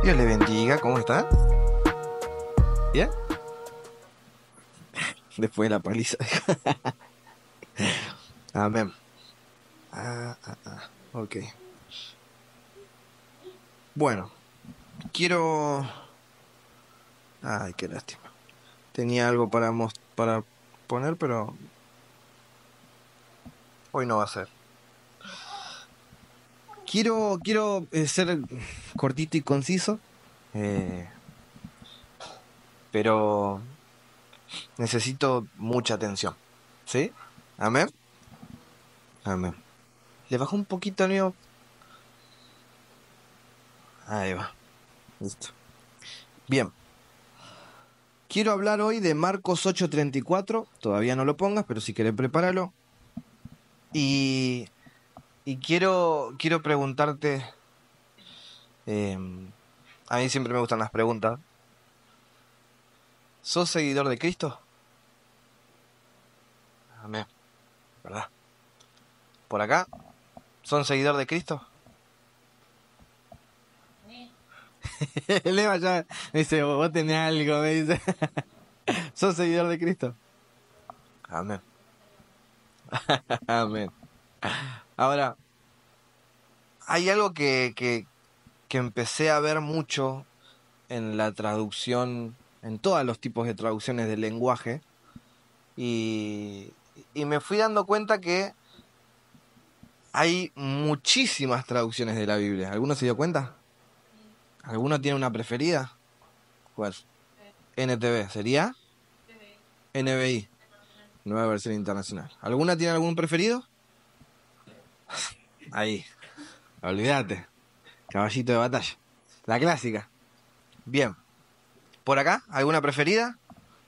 Dios le bendiga, ¿cómo está? ¿Bien? Después de la paliza. Amén. Ok. Bueno, quiero... Ay, qué lástima. Tenía algo para poner, pero hoy no va a ser. Quiero ser cortito y conciso, eh, pero necesito mucha atención. ¿Sí? Amén. Amén. Le bajo un poquito al mío. Ahí va. Listo. Bien. Quiero hablar hoy de Marcos 8:34. Todavía no lo pongas, pero si querés prepáralo. Y, y quiero preguntarte. eh, a mí siempre me gustan las preguntas. ¿Sos seguidor de Cristo? Amén. ¿Verdad? ¿Por acá? ¿Son seguidor de Cristo? Leva ya me dice, vos tenés algo, me dice. ¿Sos seguidor de Cristo? Amén. Amén. Ahora, hay algo que empecé a ver mucho en la traducción, en todos los tipos de traducciones del lenguaje, y, y me fui dando cuenta que hay muchísimas traducciones de la Biblia. ¿Alguno se dio cuenta? ¿Alguno tiene una preferida? ¿Cuál? NTV, ¿sería? NBI, Nueva Versión Internacional. ¿Alguna tiene algún preferido? Ahí, olvídate. Caballito de batalla. La clásica. Bien. ¿Por acá? ¿Alguna preferida?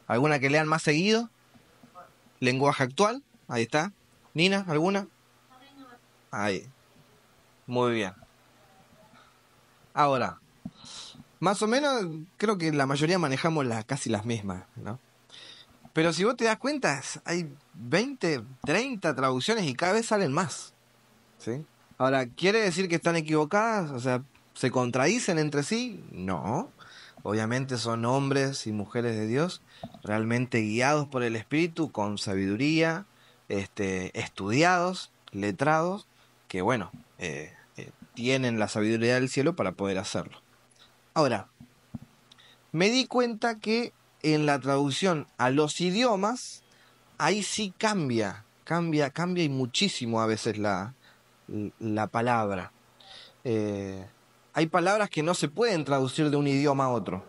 ¿Alguna que lean más seguido? ¿Lenguaje actual? Ahí está. ¿Nina? ¿Alguna? Ahí. Muy bien. Ahora, más o menos, creo que la mayoría manejamos casi las mismas, ¿no? Pero si vos te das cuenta, hay 20, 30 traducciones y cada vez salen más, ¿sí? Ahora, ¿quiere decir que están equivocadas? O sea, ¿se contradicen entre sí? No. Obviamente son hombres y mujeres de Dios, realmente guiados por el Espíritu, con sabiduría, estudiados, letrados, que bueno, tienen la sabiduría del cielo para poder hacerlo. Ahora, me di cuenta que en la traducción a los idiomas, ahí sí cambia y muchísimo a veces la palabra. Hay palabras que no se pueden traducir de un idioma a otro.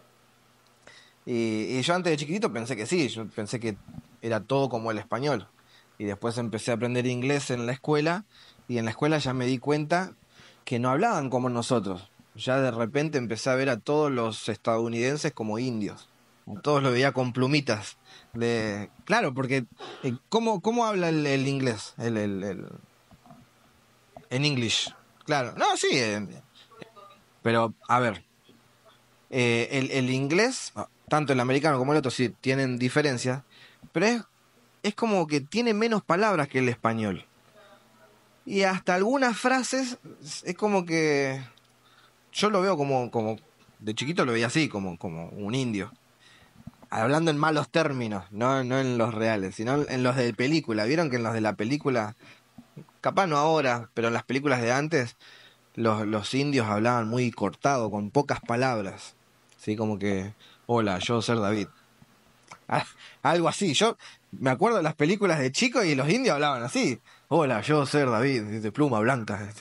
Y yo antes de chiquitito pensé que sí, yo pensé que era todo como el español. Y después empecé a aprender inglés en la escuela, y en la escuela ya me di cuenta que no hablaban como nosotros. Ya de repente empecé a ver a todos los estadounidenses como indios. A todos lo veía con plumitas. Claro, porque ¿cómo habla el inglés? En English. Claro, no, sí. Pero, a ver, el inglés, tanto el americano como el otro, sí tienen diferencias, pero es como que tiene menos palabras que el español. Y hasta algunas frases es como que yo lo veo como de chiquito lo veía así, como un indio. Hablando en malos términos, no en los reales, sino en los de película. ¿Vieron que en los de la película, capaz no ahora, pero en las películas de antes, los indios hablaban muy cortado, con pocas palabras? ¿Sí? Como que, hola, yo ser David. Ah, algo así. Yo me acuerdo de las películas de chico y los indios hablaban así. Hola, yo ser David, de pluma blanca.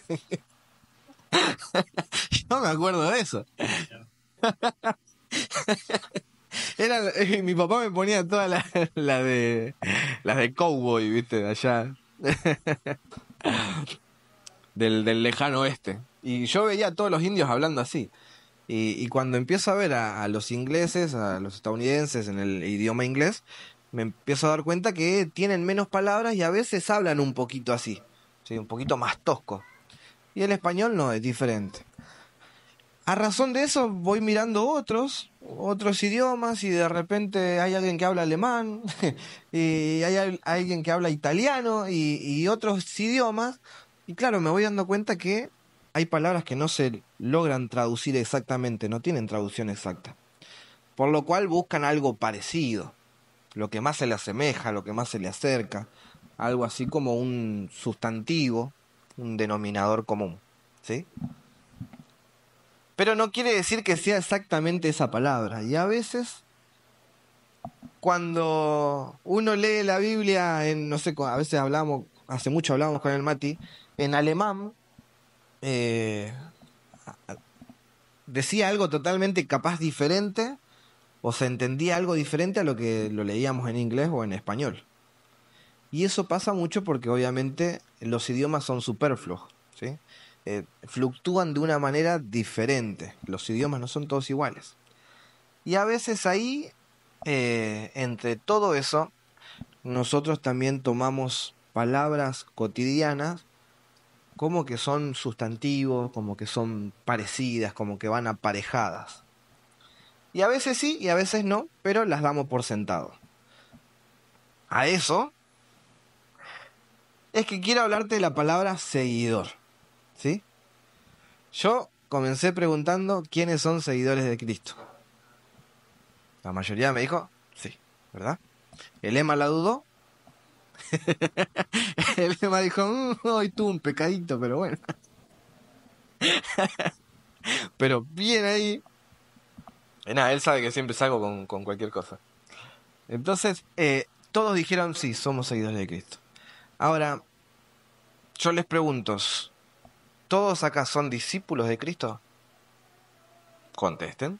Yo me acuerdo de eso. Mi papá me ponía todas las de cowboy, viste, de allá. Del lejano oeste. Y yo veía a todos los indios hablando así. Y cuando empiezo a ver a los ingleses, a los estadounidenses en el idioma inglés, me empiezo a dar cuenta que tienen menos palabras y a veces hablan un poquito así, ¿sí? Un poquito más tosco. Y el español no, es diferente. A razón de eso voy mirando otros idiomas, y de repente hay alguien que habla alemán y hay alguien que habla italiano y otros idiomas. Y claro, me voy dando cuenta que hay palabras que no se logran traducir exactamente, no tienen traducción exacta. Por lo cual buscan algo parecido, lo que más se le asemeja, lo que más se le acerca, algo así como un sustantivo, un denominador común, ¿sí? Pero no quiere decir que sea exactamente esa palabra. Y a veces, cuando uno lee la Biblia en, no sé, a veces hablamos, hace mucho hablábamos con el Mati, en alemán, eh, decía algo totalmente capaz diferente, o se entendía algo diferente a lo que lo leíamos en inglés o en español. Y eso pasa mucho porque obviamente los idiomas son superfluos, ¿sí? Fluctúan de una manera diferente. Los idiomas no son todos iguales. Y a veces ahí, entre todo eso, nosotros también tomamos palabras cotidianas como que son sustantivos, como que son parecidas, como que van aparejadas. Y a veces sí y a veces no, pero las damos por sentado. A eso es que quiero hablarte de la palabra seguidor, ¿sí? Yo comencé preguntando quiénes son seguidores de Cristo. La mayoría me dijo, sí, ¿verdad? El Emma la dudó. El Emma dijo, hoy tuve un pecadito, pero bueno. Pero bien ahí. Y nada, él sabe que siempre salgo con cualquier cosa. Entonces, todos dijeron, sí, somos seguidores de Cristo. Ahora, yo les pregunto, ¿todos acá son discípulos de Cristo? Contesten.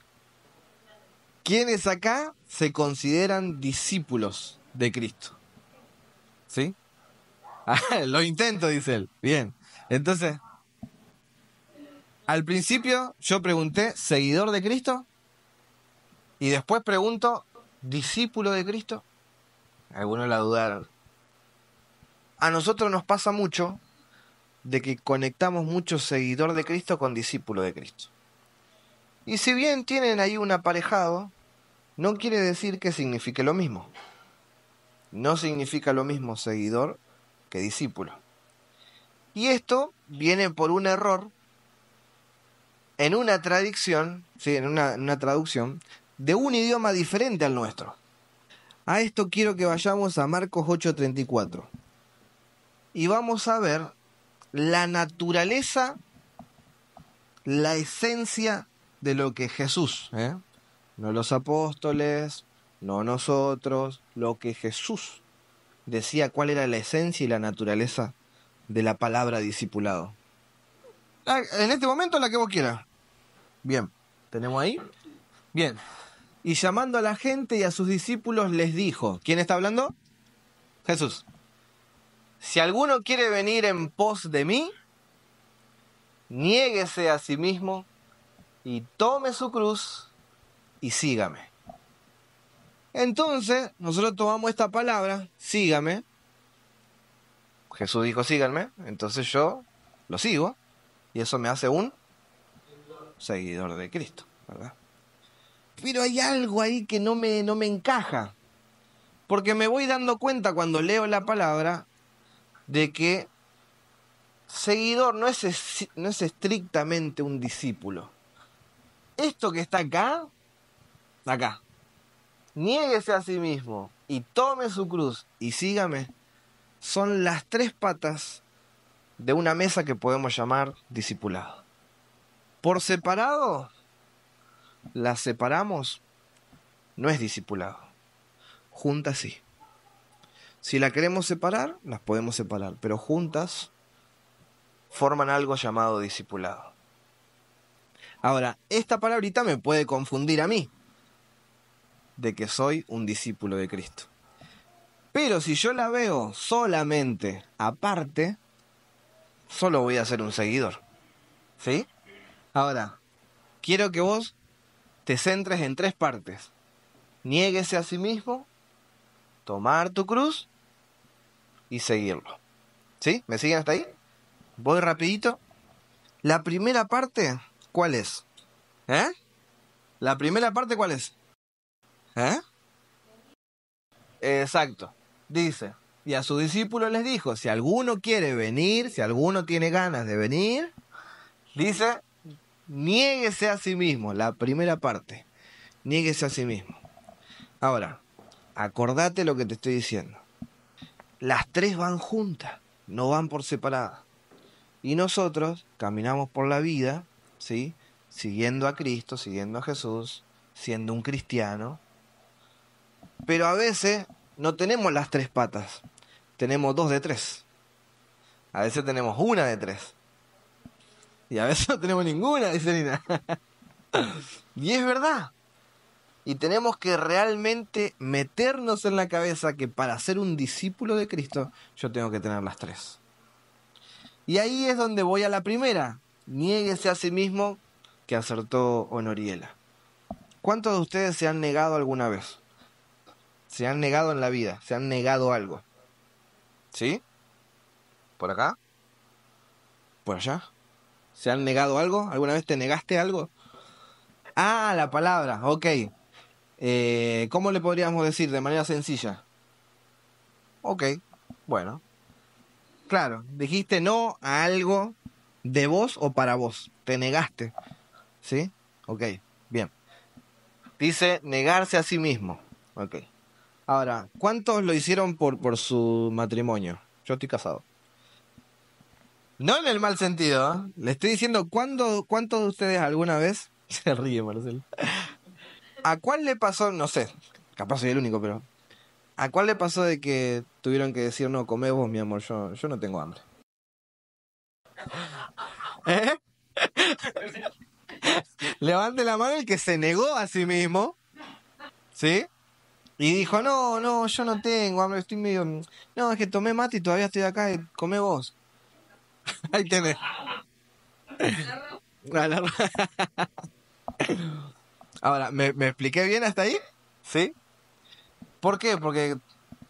¿Quiénes acá se consideran discípulos de Cristo? ¿Sí? Ah, lo intento, dice él. Bien. Entonces, al principio yo pregunté, ¿seguidor de Cristo? Y después pregunto, ¿discípulo de Cristo? Algunos la dudaron. A nosotros nos pasa mucho de que conectamos mucho seguidor de Cristo con discípulo de Cristo. Y si bien tienen ahí un aparejado, no quiere decir que signifique lo mismo. No significa lo mismo seguidor que discípulo. Y esto viene por un error en una tradición, sí, en una traducción de un idioma diferente al nuestro. A esto quiero que vayamos a Marcos 8:34 y vamos a ver la naturaleza, la esencia de lo que Jesús, no los apóstoles, no nosotros, lo que Jesús decía, cuál era la esencia y la naturaleza de la palabra discipulado. En este momento la que vos quieras. Bien, ¿tenemos ahí? Bien. Y llamando a la gente y a sus discípulos les dijo, ¿quién está hablando? Jesús. Si alguno quiere venir en pos de mí, niéguese a sí mismo y tome su cruz y sígame. Entonces, nosotros tomamos esta palabra, sígame. Jesús dijo, síganme. Entonces yo lo sigo. Y eso me hace un seguidor de Cristo, ¿verdad? Pero hay algo ahí que no me encaja. Porque me voy dando cuenta cuando leo la palabra de que seguidor no es estrictamente un discípulo. Esto que está acá, niéguese a sí mismo y tome su cruz y sígame, son las tres patas de una mesa que podemos llamar discipulado. Por separado, las separamos, no es discipulado. Juntas sí. Si la queremos separar, las podemos separar, pero juntas forman algo llamado discipulado. Ahora, esta palabrita me puede confundir a mí de que soy un discípulo de Cristo. Pero si yo la veo solamente aparte, solo voy a ser un seguidor. ¿Sí? Ahora, quiero que vos te centres en tres partes. Niéguese a sí mismo, tomar tu cruz y seguirlo. ¿Sí? ¿Me siguen hasta ahí? Voy rapidito. La primera parte, ¿cuál es? ¿La primera parte cuál es? Exacto. Dice, y a sus discípulos les dijo, si alguno quiere venir, si alguno tiene ganas de venir, Dice, niéguese a sí mismo, la primera parte. Niéguese a sí mismo. Ahora, acordate lo que te estoy diciendo. Las tres van juntas, no van por separadas. Y nosotros caminamos por la vida, ¿sí? Siguiendo a Cristo, siguiendo a Jesús, siendo un cristiano. Pero a veces no tenemos las tres patas, tenemos dos de tres. A veces tenemos una de tres. Y a veces no tenemos ninguna, dice Nina. Y es verdad. Y tenemos que realmente meternos en la cabeza que para ser un discípulo de Cristo, yo tengo que tener las tres. Y ahí es donde voy a la primera. Niéguese a sí mismo, que acertó Honoriela. ¿Cuántos de ustedes se han negado alguna vez? Se han negado en la vida, se han negado algo. ¿Sí? ¿Por acá? ¿Por allá? ¿Se han negado algo? ¿Alguna vez te negaste algo? Ah, la palabra, ok. ¿Cómo le podríamos decir de manera sencilla? Ok, bueno. Claro, dijiste no a algo de vos o para vos. Te negaste. ¿Sí? Ok, bien. Dice negarse a sí mismo. Ok. Ahora, ¿cuántos lo hicieron por su matrimonio? Yo estoy casado. No en el mal sentido, ¿eh? Le estoy diciendo, ¿cuántos de ustedes alguna vez... Se ríe, Marcelo. ¿A cuál le pasó? No sé, capaz soy el único, pero... ¿A cuál le pasó de que tuvieron que decir, no, comé vos, mi amor, yo no tengo hambre? ¿Eh? Levante la mano el que se negó a sí mismo, ¿sí? Y dijo, no, yo no tengo hambre, estoy medio... No, es que tomé mate y todavía estoy acá, comé vos. Ahí tenés. Ahora, ¿me expliqué bien hasta ahí? ¿Sí? ¿Por qué? Porque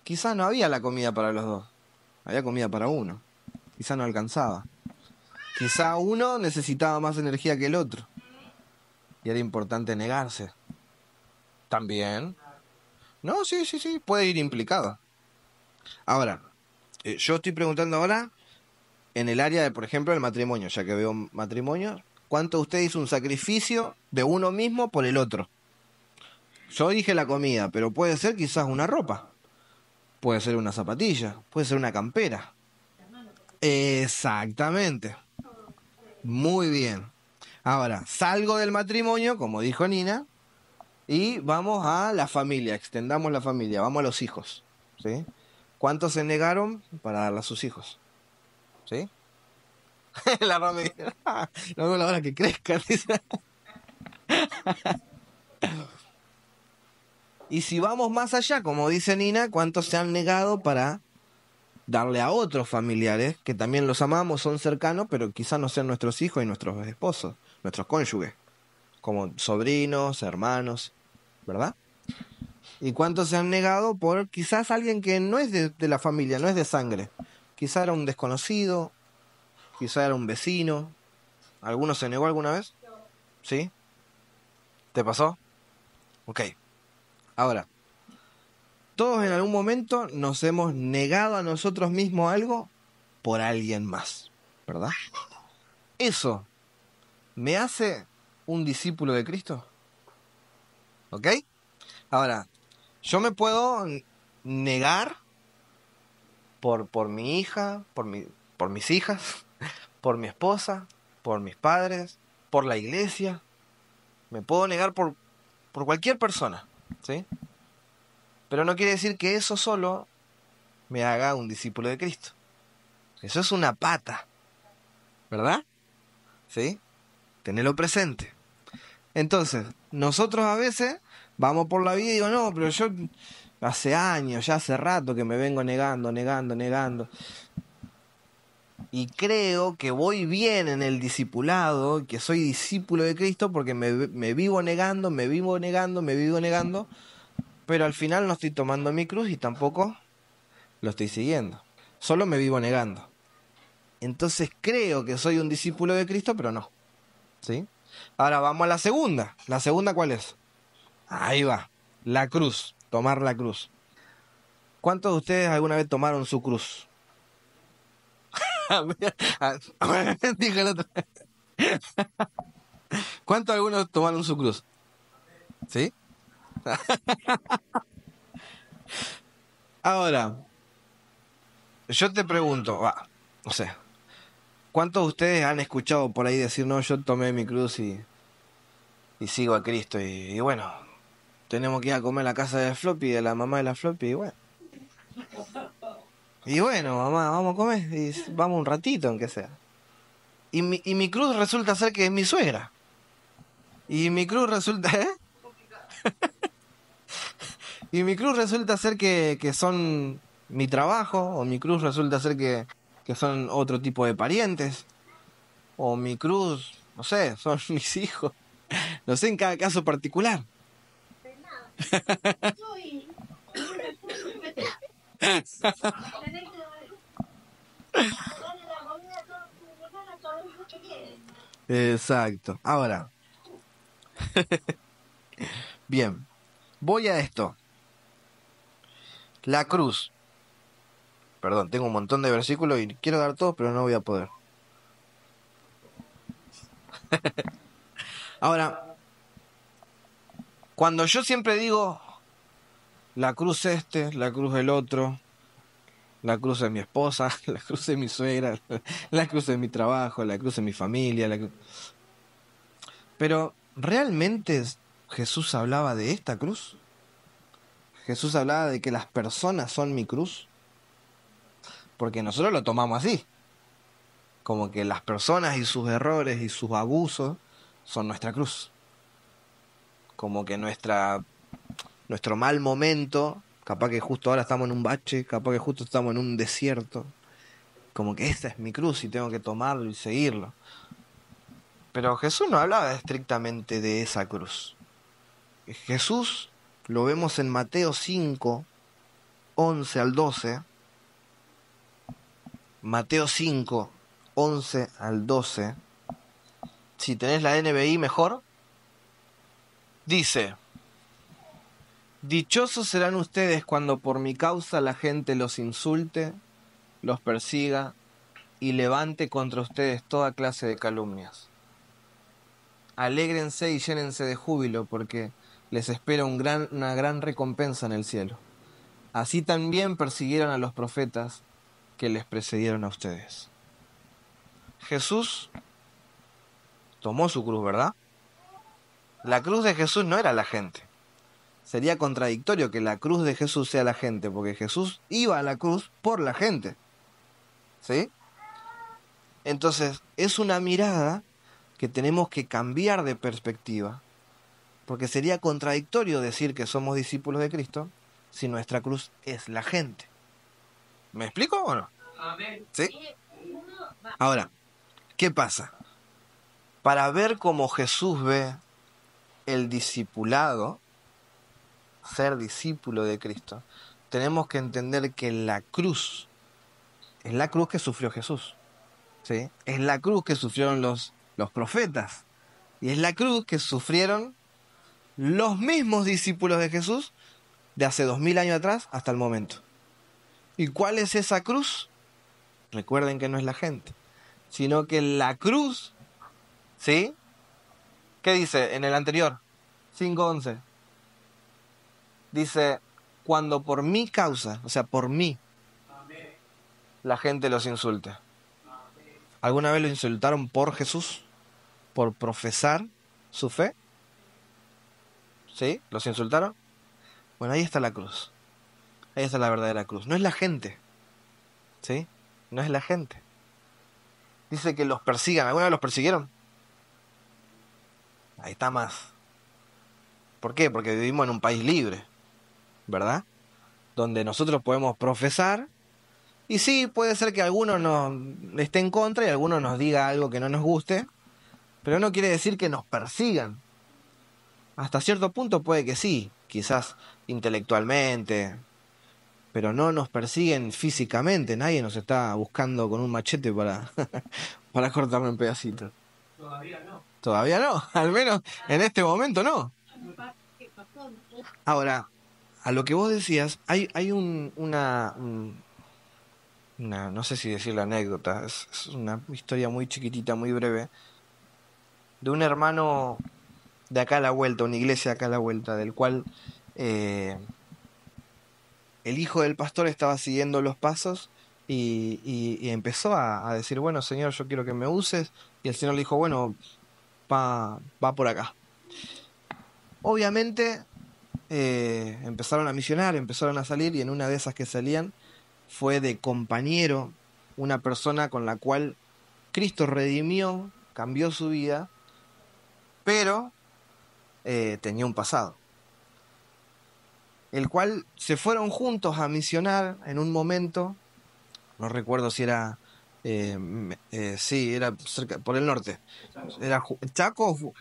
quizás no había la comida para los dos. Había comida para uno. Quizás no alcanzaba. Quizá uno necesitaba más energía que el otro. Y era importante negarse. También. No, sí, puede ir implicado. Ahora, yo estoy preguntando ahora en el área de, por ejemplo, el matrimonio, ya que veo matrimonio, ¿cuánto usted hizo un sacrificio de uno mismo por el otro? Yo dije la comida, pero puede ser quizás una ropa, puede ser una zapatilla, puede ser una campera. Exactamente. Muy bien. Ahora, salgo del matrimonio, como dijo Nina, y vamos a la familia, extendamos la familia, vamos a los hijos, ¿sí? ¿Cuántos se negaron para darle a sus hijos? ¿Sí? La Romy. No veo la hora que crezcan, dice. Y si vamos más allá, como dice Nina, ¿cuántos se han negado para darle a otros familiares que también los amamos, son cercanos, pero quizás no sean nuestros hijos y nuestros esposos, nuestros cónyuges, como sobrinos, hermanos, ¿verdad? ¿Y cuántos se han negado por quizás alguien que no es de la familia, no es de sangre? Quizás era un desconocido, quizás era un vecino. ¿Alguno se negó alguna vez? ¿Sí? ¿Te pasó? Ok. Ahora, todos en algún momento nos hemos negado a nosotros mismos algo por alguien más, ¿verdad? ¿Eso me hace un discípulo de Cristo? ¿Ok? Ahora, yo me puedo negar por mi hija, por mis hijas, por mi esposa, por mis padres, por la iglesia. Me puedo negar por cualquier persona, ¿sí? Pero no quiere decir que eso solo me haga un discípulo de Cristo. Eso es una pata, ¿verdad? ¿Sí? Tenelo presente. Entonces, nosotros a veces vamos por la vida y digo, no, pero yo hace años, ya hace rato que me vengo negando. Y creo que voy bien en el discipulado, que soy discípulo de Cristo porque me vivo negando, pero al final no estoy tomando mi cruz y tampoco lo estoy siguiendo. Solo me vivo negando. Entonces creo que soy un discípulo de Cristo, pero no. ¿Sí? Ahora vamos a la segunda. ¿La segunda cuál es? Ahí va. La cruz. Tomar la cruz. ¿Cuántos de ustedes alguna vez tomaron su cruz? Dije el otro. ¿Cuántos algunos tomaron su cruz? ¿Sí? Ahora, yo te pregunto, no sé, ¿cuántos de ustedes han escuchado por ahí decir, no, yo tomé mi cruz y sigo a Cristo? Y bueno, tenemos que ir a comer a la casa de Floppy, de la mamá de la Floppy, y bueno. Y bueno, mamá, vamos a comer, y vamos un ratito, aunque sea. Y mi cruz resulta ser que es mi suegra. Y mi cruz resulta, ¿eh? Y mi cruz resulta ser que son mi trabajo, o mi cruz resulta ser que son otro tipo de parientes, o mi cruz, no sé, son mis hijos. No sé en cada caso particular. Exacto. Ahora, bien, voy a esto. La cruz. Perdón, tengo un montón de versículos y quiero dar todos, pero no voy a poder. Ahora, cuando yo siempre digo la cruz la cruz del otro, la cruz de mi esposa, la cruz de mi suegra, la cruz de mi trabajo, la cruz de mi familia, pero ¿realmente Jesús hablaba de esta cruz? ¿Jesús hablaba de que las personas son mi cruz? Porque nosotros lo tomamos así, como que las personas y sus errores y sus abusos son nuestra cruz. Como que nuestro mal momento, capaz que justo ahora estamos en un bache, capaz que justo estamos en un desierto, como que esta es mi cruz y tengo que tomarlo y seguirlo. Pero Jesús no hablaba estrictamente de esa cruz. Jesús lo vemos en Mateo 5, 11 al 12. Mateo 5, 11 al 12. Si tenés la NBI mejor. Dice: dichosos serán ustedes cuando por mi causa la gente los insulte, los persiga y levante contra ustedes toda clase de calumnias. Alégrense y llénense de júbilo, porque les espera una gran recompensa en el cielo. Así también persiguieron a los profetas que les precedieron a ustedes. Jesús tomó su cruz, ¿verdad? La cruz de Jesús no era la gente. Sería contradictorio que la cruz de Jesús sea la gente, porque Jesús iba a la cruz por la gente. ¿Sí? Entonces, es una mirada que tenemos que cambiar de perspectiva, porque sería contradictorio decir que somos discípulos de Cristo si nuestra cruz es la gente. ¿Me explico o no? ¿Sí? Ahora, ¿qué pasa? Para ver cómo Jesús ve el discipulado, ser discípulo de Cristo, tenemos que entender que la cruz es la cruz que sufrió Jesús. ¿Sí? Es la cruz que sufrieron los profetas. Y es la cruz que sufrieron los mismos discípulos de Jesús de hace 2000 años atrás hasta el momento. ¿Y cuál es esa cruz? Recuerden que no es la gente, sino que la cruz, ¿sí? ¿Qué dice en el anterior? 5:11. Dice: cuando por mi causa, o sea, por mí, la gente los insulte. ¿Alguna vez lo insultaron por Jesús? ¿Por profesar su fe? ¿Sí? ¿Los insultaron? Bueno, ahí está la cruz. Ahí está la verdadera cruz. No es la gente. ¿Sí? No es la gente. Dice que los persigan. ¿Alguna vez los persiguieron? Ahí está más. ¿Por qué? Porque vivimos en un país libre, ¿verdad? Donde nosotros podemos profesar. Y sí, puede ser que alguno nos esté en contra y alguno nos diga algo que no nos guste. Pero no quiere decir que nos persigan. Hasta cierto punto puede que sí. Quizás intelectualmente, pero no nos persiguen físicamente. Nadie nos está buscando con un machete para cortarlo en pedacitos. Todavía no, al menos en este momento no. Ahora, a lo que vos decías, hay una, no sé si decir la anécdota, es una historia muy chiquitita, muy breve, de un hermano de acá a la vuelta, una iglesia de acá a la vuelta, del cual eh, el hijo del pastor estaba siguiendo los pasos y empezó a decir, bueno, Señor, yo quiero que me uses. Y el Señor le dijo, bueno, va por acá. Obviamente empezaron a misionar, empezaron a salir, y en una de esas que salían fue de compañero una persona con la cual Cristo redimió, cambió su vida, pero tenía un pasado, el cual se fueron juntos a misionar en un momento. No recuerdo si era, sí, era cerca, por el norte, era Chaco o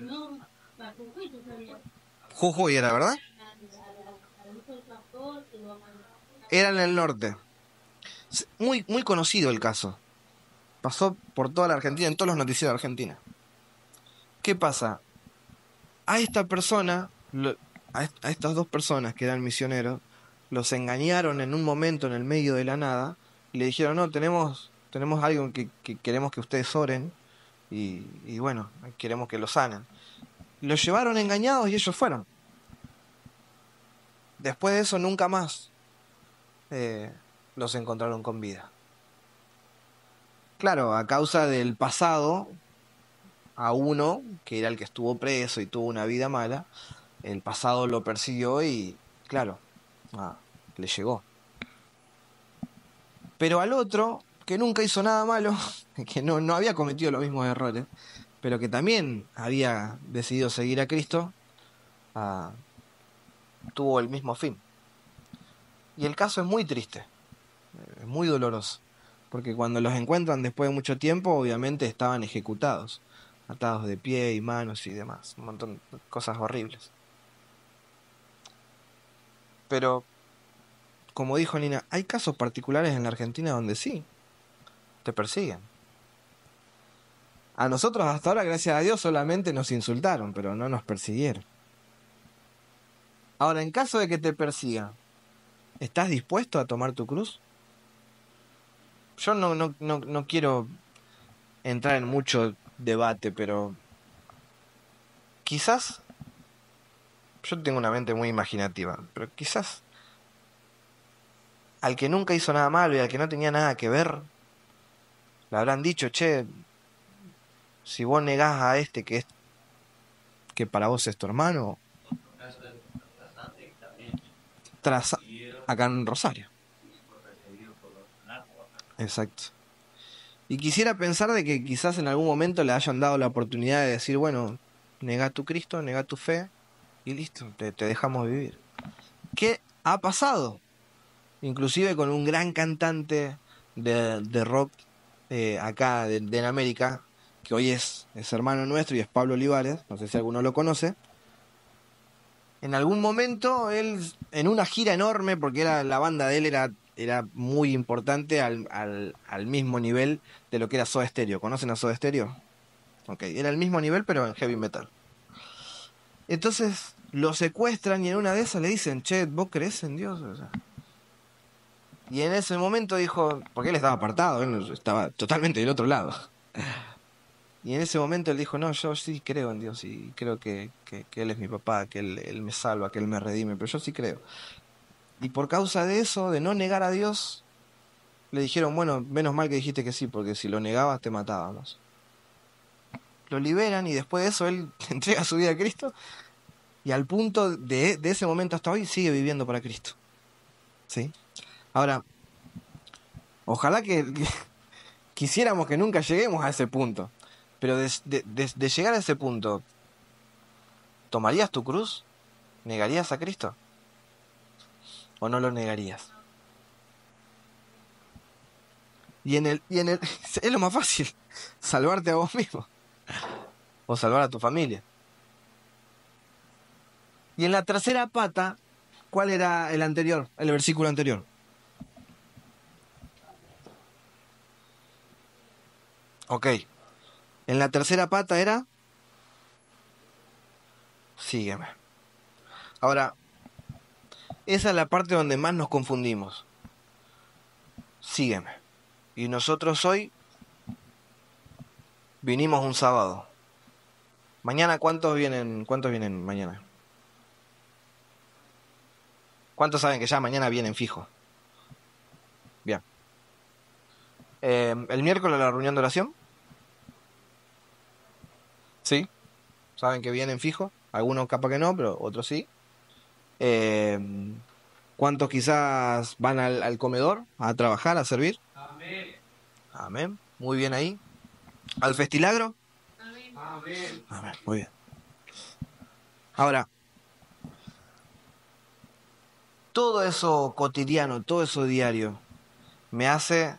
Jujuy, era, ¿verdad? Era en el norte. Muy, muy conocido el caso. Pasó por toda la Argentina, en todos los noticieros de Argentina. ¿Qué pasa? A esta persona, a estas dos personas que eran misioneros, los engañaron en un momento en el medio de la nada y le dijeron, no, tenemos algo que queremos que ustedes oren y bueno, queremos que lo sanen. Los llevaron engañados y ellos fueron. Después de eso nunca más eh, los encontraron con vida. Claro, a causa del pasado, a uno, que era el que estuvo preso y tuvo una vida mala, el pasado lo persiguió y, claro, le llegó. Pero al otro, que nunca hizo nada malo, que no había cometido los mismos errores, pero que también había decidido seguir a Cristo, tuvo el mismo fin. Y el caso es muy triste, es muy doloroso, porque cuando los encuentran después de mucho tiempo, obviamente estaban ejecutados, atados de pie y manos y demás, un montón de cosas horribles. Pero, como dijo Nina, hay casos particulares en la Argentina donde sí, te persiguen. A nosotros hasta ahora, gracias a Dios, solamente nos insultaron, pero no nos persiguieron. Ahora, en caso de que te persigan, ¿estás dispuesto a tomar tu cruz? Yo no quiero entrar en mucho debate, pero quizás, yo tengo una mente muy imaginativa, pero quizás al que nunca hizo nada malo y al que no tenía nada que ver, le habrán dicho, che, si vos negás a este que para vos es tu hermano, tras acá en Rosario. Exacto. Y quisiera pensar de que quizás en algún momento le hayan dado la oportunidad de decir, bueno, negá tu Cristo, negá tu fe y listo, te dejamos vivir. ¿Qué ha pasado? Inclusive con un gran cantante de rock acá en América, que hoy es hermano nuestro y es Pablo Olivares, no sé si alguno lo conoce. En algún momento él, en una gira enorme, porque la banda de él era muy importante al mismo nivel de lo que era Soda Stereo. ¿Conocen a Soda Stereo? Ok, era el mismo nivel pero en heavy metal. Entonces lo secuestran y en una de esas le dicen, che, ¿vos creés en Dios? O sea, y en ese momento dijo, porque él estaba apartado, él estaba totalmente del otro lado. Y en ese momento él dijo, no, yo sí creo en Dios y creo que Él es mi papá, que él me salva, que Él me redime, pero yo sí creo. Y por causa de eso, de no negar a Dios, le dijeron, bueno, menos mal que dijiste que sí, porque si lo negabas te matábamos. Lo liberan y después de eso él entrega su vida a Cristo y al punto de ese momento hasta hoy sigue viviendo para Cristo. ¿Sí? Ahora, ojalá que quisiéramos que nunca lleguemos a ese punto, pero de llegar a ese punto, ¿tomarías tu cruz? ¿Negarías a Cristo? ¿O no lo negarías? Y en el es lo más fácil, salvarte a vos mismo o salvar a tu familia. Y en la tercera pata, ¿cuál era el anterior? El versículo anterior. Ok. En la tercera pata era, sígueme. Ahora, esa es la parte donde más nos confundimos. Sígueme. Y nosotros hoy vinimos un sábado. Mañana, cuántos vienen mañana? ¿Cuántos saben que ya mañana vienen fijo? Bien. ¿El miércoles la reunión de oración? Sí. ¿Saben que vienen fijo? Algunos capaz que no, pero otros sí. Eh, ¿Cuántos quizás van al comedor a trabajar, a servir? Amén. Amén. Muy bien ahí. ¿Al festilagro? Amén. Amén. Muy bien. Ahora, todo eso cotidiano, todo eso diario, me hace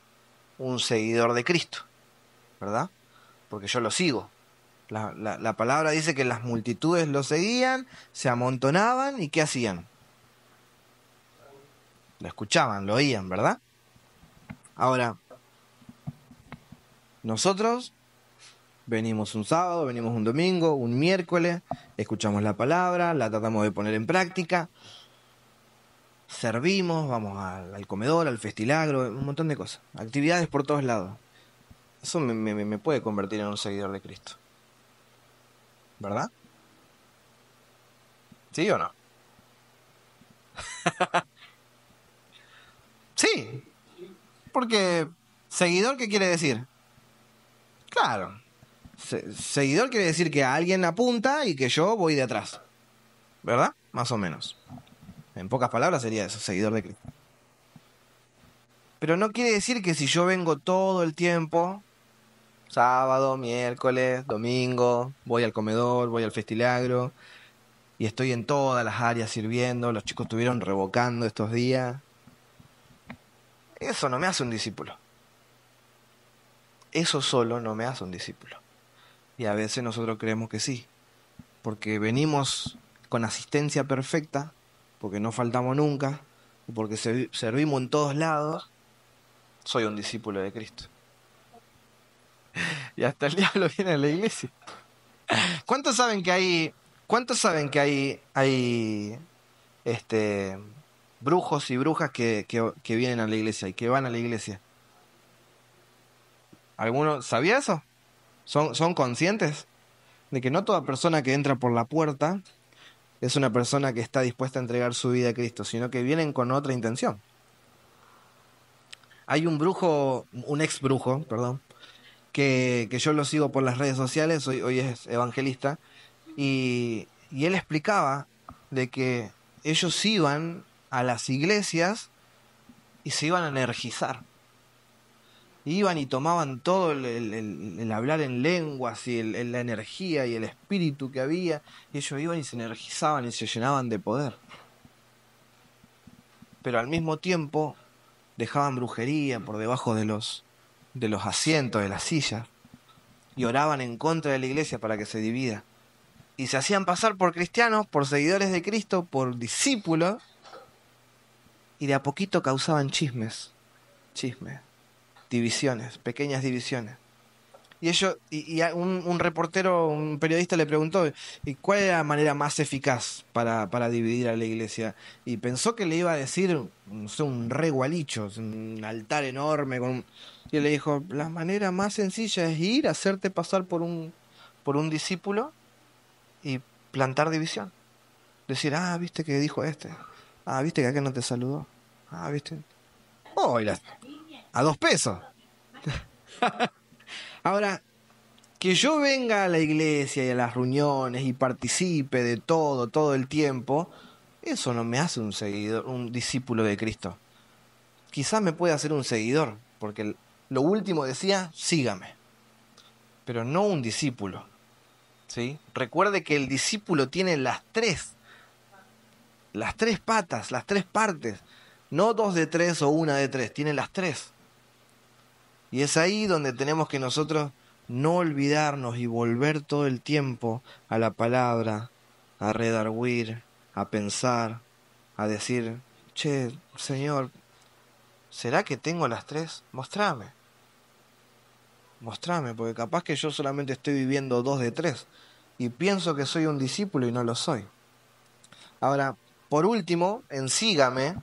un seguidor de Cristo, ¿verdad? Porque yo lo sigo. La palabra dice que las multitudes lo seguían, se amontonaban y ¿qué hacían? Lo escuchaban, lo oían, ¿verdad? Ahora, nosotros venimos un sábado, venimos un domingo, un miércoles, escuchamos la palabra, la tratamos de poner en práctica, servimos, vamos al comedor, al festilagro, un montón de cosas, actividades por todos lados. Eso me puede convertir en un seguidor de Cristo, ¿verdad? ¿Sí o no? Sí, porque seguidor, ¿qué quiere decir? Claro, seguidor quiere decir que alguien apunta y que yo voy de atrás, ¿verdad? Más o menos. En pocas palabras sería eso, seguidor de Cristo. Pero no quiere decir que si yo vengo todo el tiempo, sábado, miércoles, domingo, voy al comedor, voy al festilagro, y estoy en todas las áreas sirviendo, los chicos estuvieron revocando estos días, eso no me hace un discípulo. Eso solo no me hace un discípulo. Y a veces nosotros creemos que sí, porque venimos con asistencia perfecta, porque no faltamos nunca, porque servimos en todos lados, soy un discípulo de Cristo. Y hasta el diablo viene a la iglesia. ¿Cuántos saben que hay brujos y brujas que vienen a la iglesia y que van a la iglesia? ¿Alguno sabía eso? ¿Son conscientes de que no toda persona que entra por la puerta es una persona que está dispuesta a entregar su vida a Cristo, sino que vienen con otra intención? Hay un ex brujo, perdón, que yo lo sigo por las redes sociales, hoy es evangelista, y él explicaba de que ellos iban a las iglesias y se iban a energizar. Iban y tomaban todo el hablar en lenguas y la energía y el espíritu que había, y ellos iban y se energizaban y se llenaban de poder. Pero al mismo tiempo dejaban brujería por debajo de los asientos, de las sillas, y oraban en contra de la iglesia para que se divida. Y se hacían pasar por cristianos, por seguidores de Cristo, por discípulos, y de a poquito causaban chismes, divisiones, pequeñas divisiones. Y un reportero, un periodista le preguntó, ¿y cuál era la manera más eficaz para dividir a la iglesia? Y pensó que le iba a decir, no sé, un regualicho, un altar enorme, y él le dijo, la manera más sencilla es ir, hacerte pasar por un discípulo y plantar división. Decir, viste que dijo este, viste que aquel no te saludó, viste. Oh, a 2 pesos. Ahora, que yo venga a la iglesia y a las reuniones y participe de todo el tiempo, eso no me hace un seguidor, un discípulo de Cristo. Quizás me puede hacer un seguidor, porque lo último decía, sígame, pero no un discípulo. ¿Sí? Recuerde que el discípulo tiene las tres patas, las 3 partes, no 2 de 3 o 1 de 3, tiene las 3. Y es ahí donde tenemos que nosotros no olvidarnos y volver todo el tiempo a la palabra, a redarguir, a pensar, a decir, che, Señor, ¿será que tengo las 3? Mostrame, porque capaz que yo solamente estoy viviendo 2 de 3 y pienso que soy un discípulo y no lo soy. Ahora, por último, en sígame,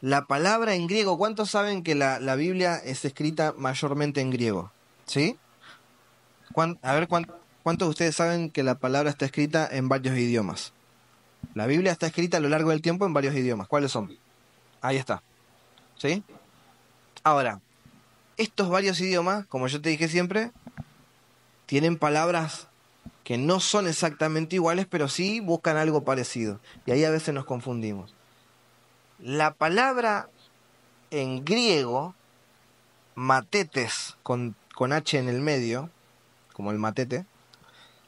la palabra en griego, ¿cuántos saben que la Biblia es escrita mayormente en griego? ¿Sí? A ver, ¿Cuántos de ustedes saben que la palabra está escrita en varios idiomas? La Biblia está escrita a lo largo del tiempo en varios idiomas. ¿Cuáles son? Ahí está. ¿Sí? Ahora, estos varios idiomas, como yo te dije siempre, tienen palabras que no son exactamente iguales, pero sí buscan algo parecido. Y ahí a veces nos confundimos. La palabra en griego, matetes, con H en el medio, como el matete,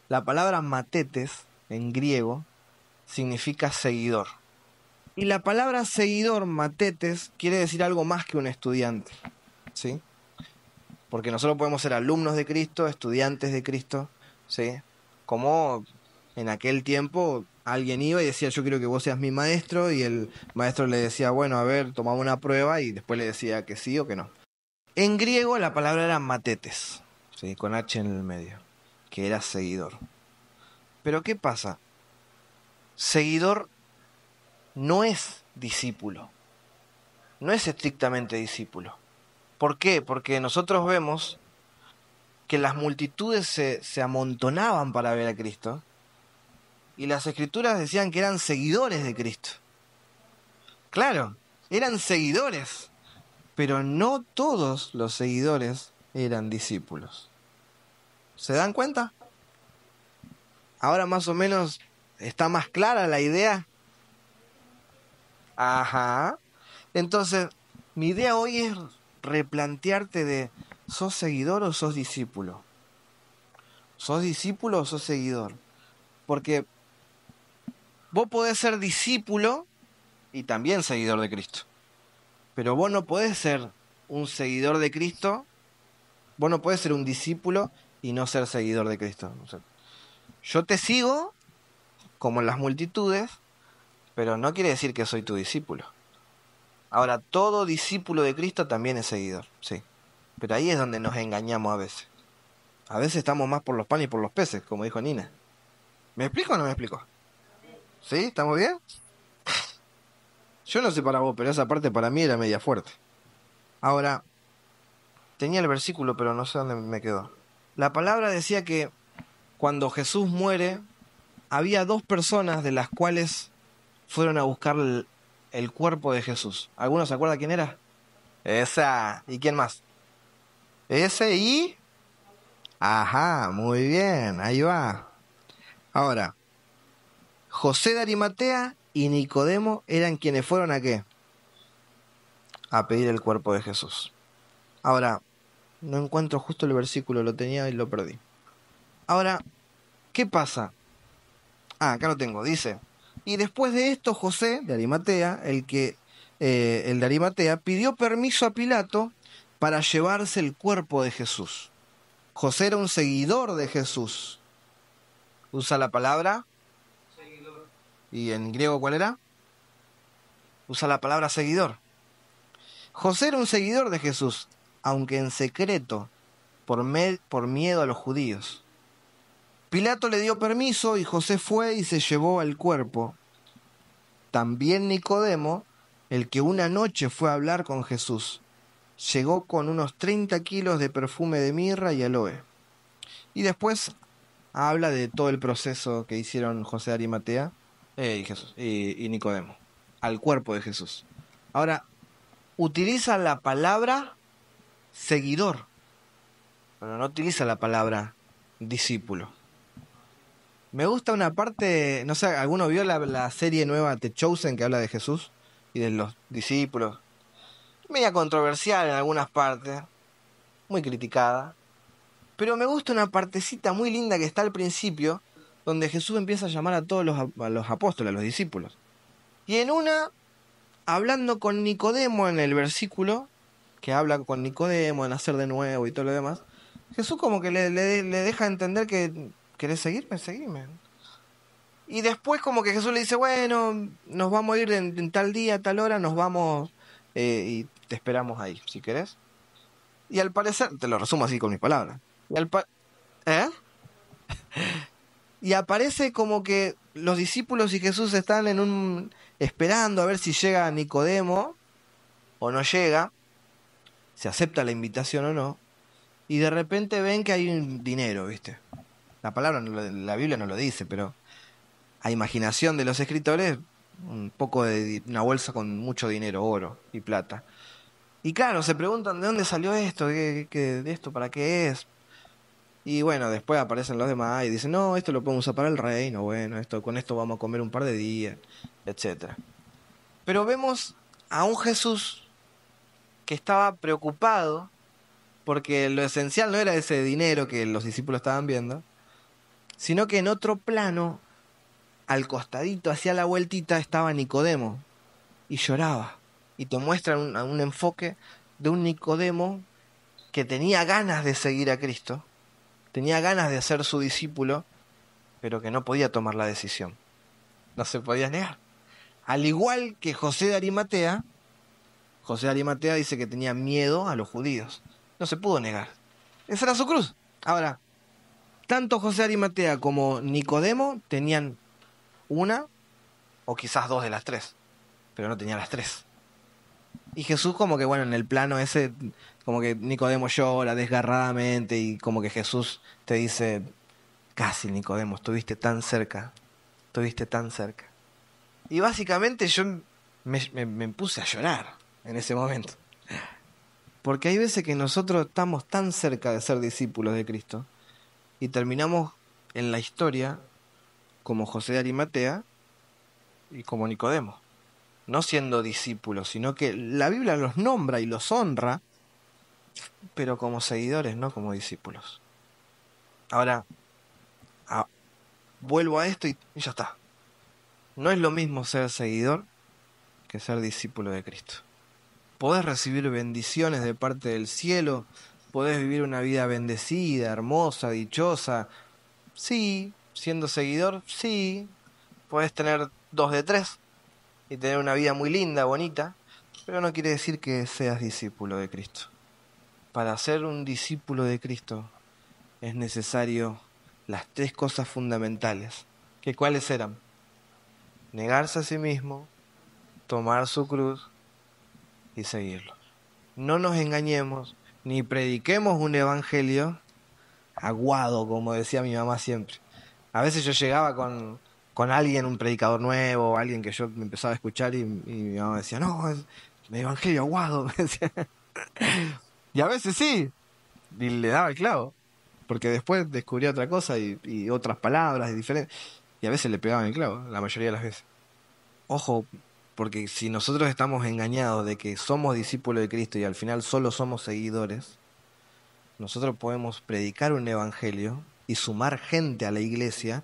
la palabra matetes en griego significa seguidor. Y la palabra seguidor, matetes, quiere decir algo más que un estudiante, ¿sí? Porque nosotros podemos ser alumnos de Cristo, estudiantes de Cristo, ¿sí? Como en aquel tiempo alguien iba y decía, yo quiero que vos seas mi maestro, y el maestro le decía, bueno, a ver, tomamos una prueba, y después le decía que sí o que no. En griego la palabra era matetes, ¿sí? Con H en el medio, que era seguidor. Pero ¿qué pasa? Seguidor no es discípulo, no es estrictamente discípulo. ¿Por qué? Porque nosotros vemos que las multitudes se amontonaban para ver a Cristo, y las escrituras decían que eran seguidores de Cristo. Claro, eran seguidores, pero no todos los seguidores eran discípulos. ¿Se dan cuenta? Ahora más o menos está más clara la idea. Ajá. Entonces, mi idea hoy es replantearte de, ¿sos seguidor o sos discípulo? ¿Sos discípulo o sos seguidor? Porque vos podés ser discípulo y también seguidor de Cristo. Pero vos no podés ser un seguidor de Cristo, vos no podés ser un discípulo y no ser seguidor de Cristo. O sea, yo te sigo, como en las multitudes, pero no quiere decir que soy tu discípulo. Ahora, todo discípulo de Cristo también es seguidor, sí. Pero ahí es donde nos engañamos a veces. A veces estamos más por los panes y por los peces, como dijo Nina. ¿Me explico o no me explico? ¿Sí? ¿Estamos bien? Yo no sé para vos, pero esa parte para mí era media fuerte. Ahora, tenía el versículo, pero no sé dónde me quedó. La palabra decía que cuando Jesús muere, había dos personas de las cuales fueron a buscar el cuerpo de Jesús. ¿Alguno se acuerda quién era? Esa. ¿Y quién más? Ese y... Ajá, muy bien, ahí va. Ahora, José de Arimatea y Nicodemo eran quienes fueron a qué? A pedir el cuerpo de Jesús. Ahora, no encuentro justo el versículo, lo tenía y lo perdí. Ahora, ¿qué pasa? Ah, acá lo tengo, dice. Y después de esto, José de Arimatea, el de Arimatea, pidió permiso a Pilato para llevarse el cuerpo de Jesús. José era un seguidor de Jesús. Usa la palabra. Seguidor. ¿Y en griego cuál era? Usa la palabra seguidor. José era un seguidor de Jesús, aunque en secreto, por miedo a los judíos. Pilato le dio permiso y José fue y se llevó el cuerpo. También Nicodemo, el que una noche fue a hablar con Jesús, llegó con unos 30 kilos de perfume de mirra y aloe. Y después habla de todo el proceso que hicieron José de Arimatea y Nicodemo al cuerpo de Jesús. Ahora, utiliza la palabra seguidor, pero no utiliza la palabra discípulo. Me gusta una parte, no sé, ¿alguno vio la serie nueva The Chosen que habla de Jesús y de los discípulos? Media controversial en algunas partes, muy criticada. Pero me gusta una partecita muy linda que está al principio, donde Jesús empieza a llamar a todos a los apóstoles, a los discípulos. Y en una, hablando con Nicodemo en el versículo, que habla con Nicodemo de nacer de nuevo y todo lo demás, Jesús como que le deja entender que ¿querés seguirme? Seguime. Y después como que Jesús le dice, bueno, nos vamos a ir en tal día, tal hora, nos vamos y te esperamos ahí, si querés. Y al parecer, te lo resumo así con mis palabras, y ¿eh? Y aparece como que los discípulos y Jesús están esperando a ver si llega Nicodemo o no llega, si acepta la invitación o no, y de repente ven que hay un dinero, ¿viste? La palabra, la Biblia no lo dice, pero a imaginación de los escritores, un poco de una bolsa con mucho dinero, oro y plata. Y claro, se preguntan de dónde salió esto, de esto para qué es. Y bueno, después aparecen los demás y dicen, no, esto lo podemos usar para el reino, bueno, con esto vamos a comer un par de días, etcétera. Pero vemos a un Jesús que estaba preocupado porque lo esencial no era ese dinero que los discípulos estaban viendo, sino que en otro plano, al costadito, hacia la vueltita, estaba Nicodemo y lloraba. Y te muestran un enfoque de un Nicodemo que tenía ganas de seguir a Cristo, tenía ganas de ser su discípulo, pero que no podía tomar la decisión. No se podía negar. Al igual que José de Arimatea dice que tenía miedo a los judíos. No se pudo negar. Esa era su cruz. Ahora, tanto José de Arimatea como Nicodemo tenían una o quizás dos de las tres, pero no tenía las tres. Y Jesús como que, bueno, en el plano ese, como que Nicodemo llora desgarradamente y como que Jesús te dice, casi Nicodemo, estuviste tan cerca. Y básicamente yo me puse a llorar en ese momento. Porque hay veces que nosotros estamos tan cerca de ser discípulos de Cristo y terminamos en la historia como José de Arimatea y como Nicodemo. No siendo discípulos, sino que la Biblia los nombra y los honra, pero como seguidores, no como discípulos. Ahora, vuelvo a esto y ya está. No es lo mismo ser seguidor que ser discípulo de Cristo. Podés recibir bendiciones de parte del cielo, podés vivir una vida bendecida, hermosa, dichosa. Sí, siendo seguidor, sí. Podés tener 2 de 3 y tener una vida muy linda, bonita, pero no quiere decir que seas discípulo de Cristo. Para ser un discípulo de Cristo es necesario las 3 cosas fundamentales. ¿Que cuáles eran? Negarse a sí mismo, tomar su cruz y seguirlo. No nos engañemos, ni prediquemos un evangelio aguado, como decía mi mamá siempre. A veces yo llegaba con alguien, un predicador nuevo, alguien que yo me empezaba a escuchar y mi mamá decía, no, es un evangelio aguado. Me decía. Y a veces sí, y le daba el clavo, porque después descubría otra cosa y otras palabras diferentes, y a veces le pegaban el clavo, la mayoría de las veces. Ojo, porque si nosotros estamos engañados de que somos discípulos de Cristo y al final solo somos seguidores, nosotros podemos predicar un evangelio y sumar gente a la iglesia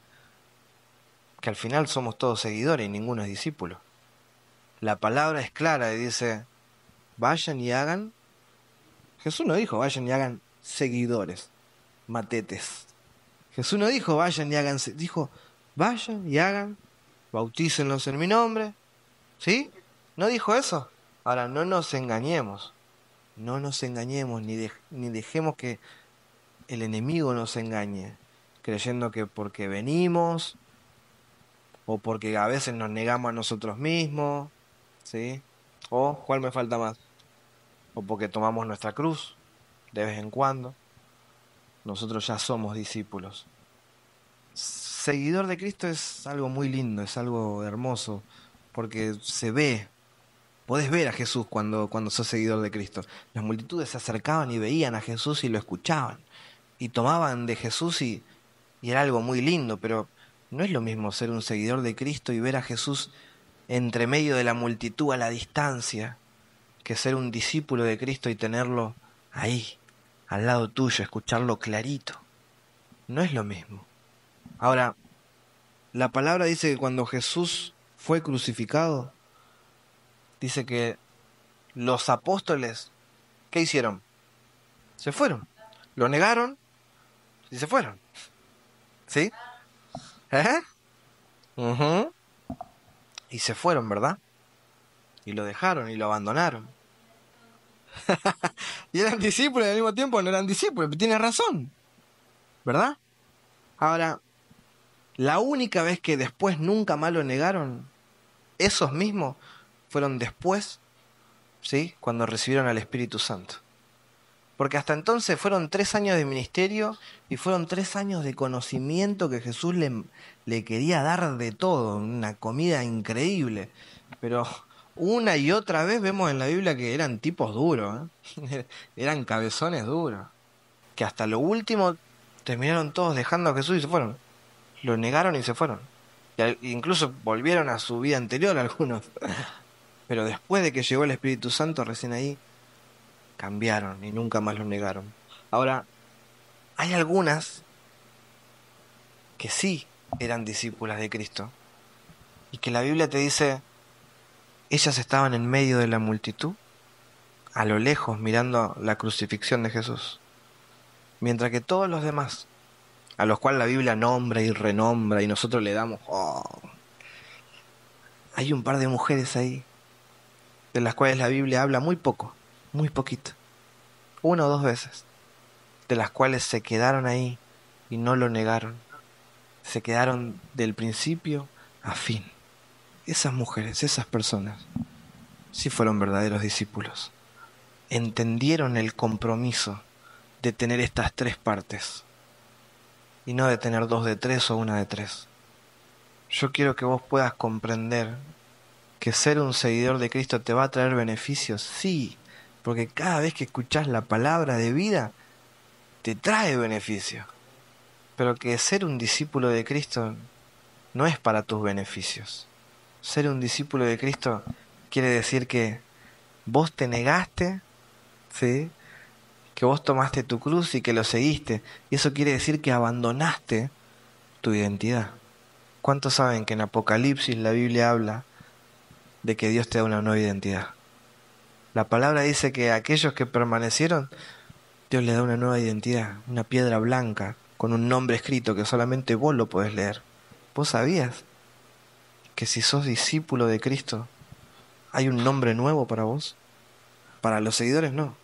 que al final somos todos seguidores y ninguno es discípulo. La palabra es clara y dice, vayan y hagan. Jesús no dijo, vayan y hagan seguidores, matetes. Jesús no dijo, vayan y hagan, dijo, vayan y hagan, bautícenlos en mi nombre. ¿Sí? ¿No dijo eso? Ahora, no nos engañemos, ni dejemos que el enemigo nos engañe, creyendo que porque venimos, o porque a veces nos negamos a nosotros mismos, ¿sí? O, ¿cuál me falta más? O porque tomamos nuestra cruz de vez en cuando, nosotros ya somos discípulos. Seguidor de Cristo es algo muy lindo, es algo hermoso, porque se ve. Podés ver a Jesús cuando sos seguidor de Cristo. Las multitudes se acercaban y veían a Jesús y lo escuchaban. Y tomaban de Jesús y era algo muy lindo, pero no es lo mismo ser un seguidor de Cristo y ver a Jesús entre medio de la multitud a la distancia, que ser un discípulo de Cristo y tenerlo ahí, al lado tuyo, escucharlo clarito. No es lo mismo. Ahora, la palabra dice que cuando Jesús fue crucificado, dice que los apóstoles, ¿qué hicieron? Se fueron. Lo negaron y se fueron. ¿Sí? ¿Eh? Uh-huh. Y se fueron, ¿verdad? Y lo dejaron y lo abandonaron. Y eran discípulos y al mismo tiempo no eran discípulos. Tienes razón, ¿verdad? Ahora, la única vez que después nunca más lo negaron, esos mismos fueron después, ¿sí? Cuando recibieron al Espíritu Santo. Porque hasta entonces fueron 3 años de ministerio y fueron 3 años de conocimiento que Jesús le quería dar de todo, una comida increíble. Pero una y otra vez vemos en la Biblia que eran tipos duros, ¿eh? Eran cabezones duros. Que hasta lo último terminaron todos dejando a Jesús y se fueron. Lo negaron y se fueron. Incluso volvieron a su vida anterior algunos. Pero después de que llegó el Espíritu Santo, recién ahí cambiaron y nunca más lo negaron. Ahora, hay algunas que sí eran discípulas de Cristo y que la Biblia te dice, ellas estaban en medio de la multitud, a lo lejos mirando la crucifixión de Jesús, mientras que todos los demás, a los cuales la Biblia nombra y renombra y nosotros le damos, hay un par de mujeres ahí de las cuales la Biblia habla muy poco, muy poquito, 1 o 2 veces, de las cuales se quedaron ahí y no lo negaron, se quedaron del principio a fin. Esas mujeres, esas personas, sí fueron verdaderos discípulos, entendieron el compromiso de tener estas 3 partes y no de tener 2 de 3 o 1 de 3. Yo quiero que vos puedas comprender que ser un seguidor de Cristo te va a traer beneficios, sí, porque cada vez que escuchás la palabra de vida, te trae beneficios. Pero que ser un discípulo de Cristo no es para tus beneficios. Ser un discípulo de Cristo quiere decir que vos te negaste, ¿sí?, que vos tomaste tu cruz y que lo seguiste. Y eso quiere decir que abandonaste tu identidad. ¿Cuántos saben que en Apocalipsis la Biblia habla de que Dios te da una nueva identidad? La palabra dice que a aquellos que permanecieron, Dios les da una nueva identidad, una piedra blanca con un nombre escrito que solamente vos lo podés leer. ¿Vos sabías que si sos discípulo de Cristo hay un nombre nuevo para vos? Para los seguidores no,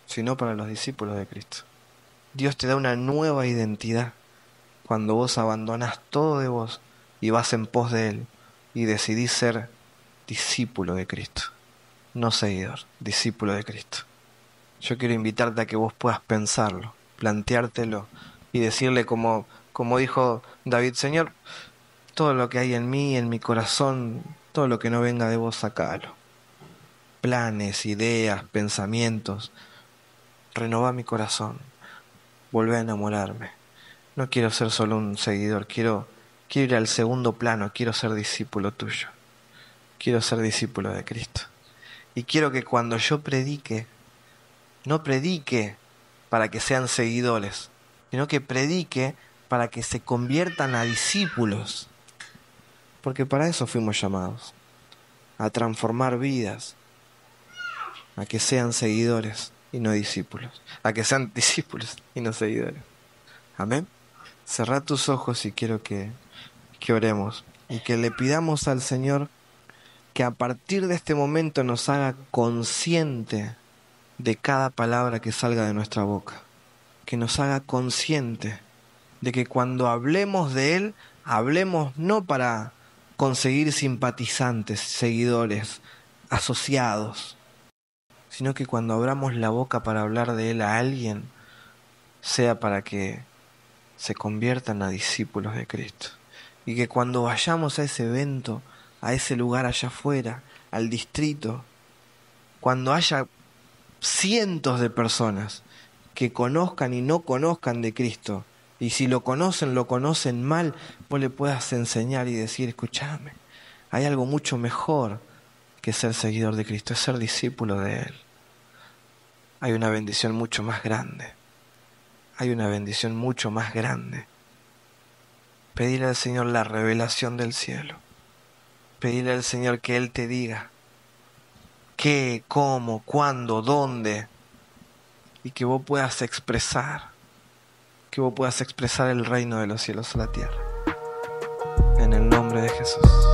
sino para los discípulos de Cristo. Dios te da una nueva identidad cuando vos abandonás todo de vos y vas en pos de Él y decidís ser discípulo de Cristo, no seguidor, discípulo de Cristo. Yo quiero invitarte a que vos puedas pensarlo, planteártelo y decirle como dijo David, Señor, todo lo que hay en mí, en mi corazón, todo lo que no venga de vos, sacalo. Planes, ideas, pensamientos, renová mi corazón, volvé a enamorarme. No quiero ser solo un seguidor, quiero ir al segundo plano, quiero ser discípulo tuyo, quiero ser discípulo de Cristo. Y quiero que cuando yo predique, no predique para que sean seguidores, sino que predique para que se conviertan a discípulos. Porque para eso fuimos llamados, a transformar vidas, a que sean seguidores y no discípulos, a que sean discípulos y no seguidores. Amén. Cerrá tus ojos y quiero que oremos y que le pidamos al Señor que a partir de este momento nos haga consciente de cada palabra que salga de nuestra boca, que nos haga consciente de que cuando hablemos de Él, hablemos no para conseguir simpatizantes, seguidores, asociados, sino que cuando abramos la boca para hablar de Él a alguien, sea para que se conviertan a discípulos de Cristo. Y que cuando vayamos a ese evento, a ese lugar allá afuera, al distrito, cuando haya cientos de personas que conozcan y no conozcan de Cristo, y si lo conocen mal, vos le puedas enseñar y decir, escúchame, hay algo mucho mejor que ser seguidor de Cristo, es ser discípulo de Él. Hay una bendición mucho más grande. Hay una bendición mucho más grande. Pedirle al Señor la revelación del cielo. Pedirle al Señor que Él te diga qué, cómo, cuándo, dónde, y que vos puedas expresar el reino de los cielos a la tierra. En el nombre de Jesús.